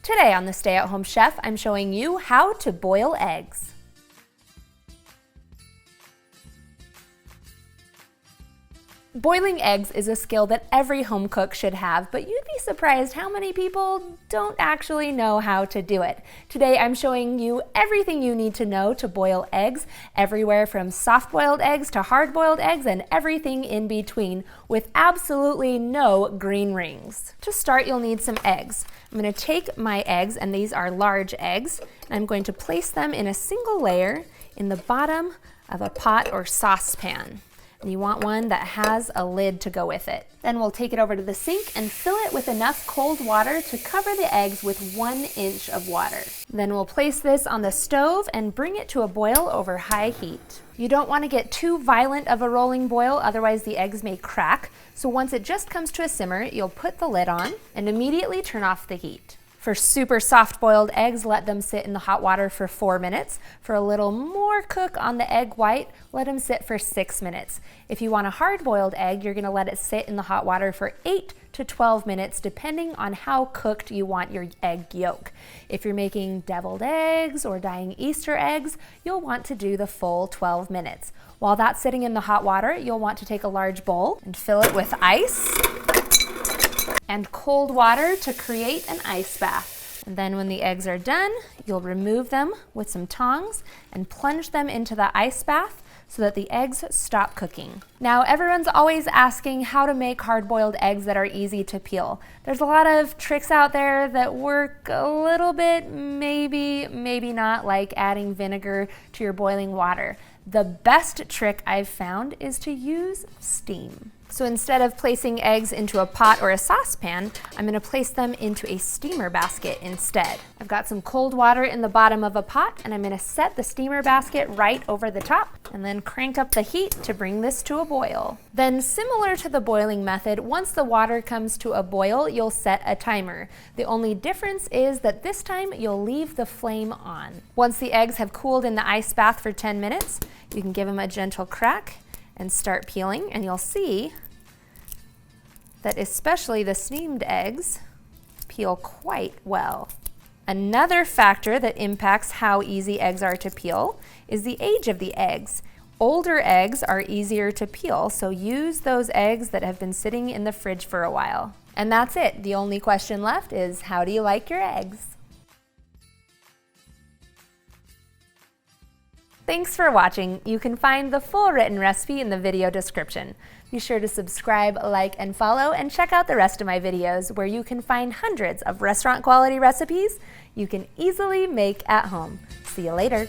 Today on the Stay at Home Chef, I'm showing you how to boil eggs. Boiling eggs is a skill that every home cook should have, but you'd be surprised how many people don't actually know how to do it. Today I'm showing you everything you need to know to boil eggs, everywhere from soft-boiled eggs to hard-boiled eggs and everything in between, with absolutely no green rings. To start, you'll need some eggs. I'm going to take my eggs, and these are large eggs, and I'm going to place them in a single layer in the bottom of a pot or saucepan. And you want one that has a lid to go with it. Then we'll take it over to the sink and fill it with enough cold water to cover the eggs with 1 inch of water. Then we'll place this on the stove and bring it to a boil over high heat. You don't want to get too violent of a rolling boil, otherwise the eggs may crack. So once it just comes to a simmer, you'll put the lid on and immediately turn off the heat. For super soft-boiled eggs, let them sit in the hot water for 4 minutes. For a little more cook on the egg white, let them sit for 6 minutes. If you want a hard-boiled egg, you're going to let it sit in the hot water for 8 to 12 minutes, depending on how cooked you want your egg yolk. If you're making deviled eggs or dyeing Easter eggs, you'll want to do the full 12 minutes. While that's sitting in the hot water, you'll want to take a large bowl and fill it with ice and cold water to create an ice bath. And then when the eggs are done, you'll remove them with some tongs and plunge them into the ice bath so that the eggs stop cooking. Now, everyone's always asking how to make hard-boiled eggs that are easy to peel. There's a lot of tricks out there that work a little bit, maybe not, like adding vinegar to your boiling water. The best trick I've found is to use steam. So instead of placing eggs into a pot or a saucepan, I'm going to place them into a steamer basket instead. I've got some cold water in the bottom of a pot, and I'm going to set the steamer basket right over the top and then crank up the heat to bring this to a boil. Then, similar to the boiling method, once the water comes to a boil, you'll set a timer. The only difference is that this time you'll leave the flame on. Once the eggs have cooled in the ice bath for 10 minutes, you can give them a gentle crack and start peeling, and you'll see that especially the steamed eggs peel quite well. Another factor that impacts how easy eggs are to peel is the age of the eggs. Older eggs are easier to peel, so use those eggs that have been sitting in the fridge for a while. And that's it. The only question left is, how do you like your eggs? Thanks for watching. You can find the full written recipe in the video description. Be sure to subscribe, like, and follow, and check out the rest of my videos where you can find hundreds of restaurant quality recipes you can easily make at home. See you later.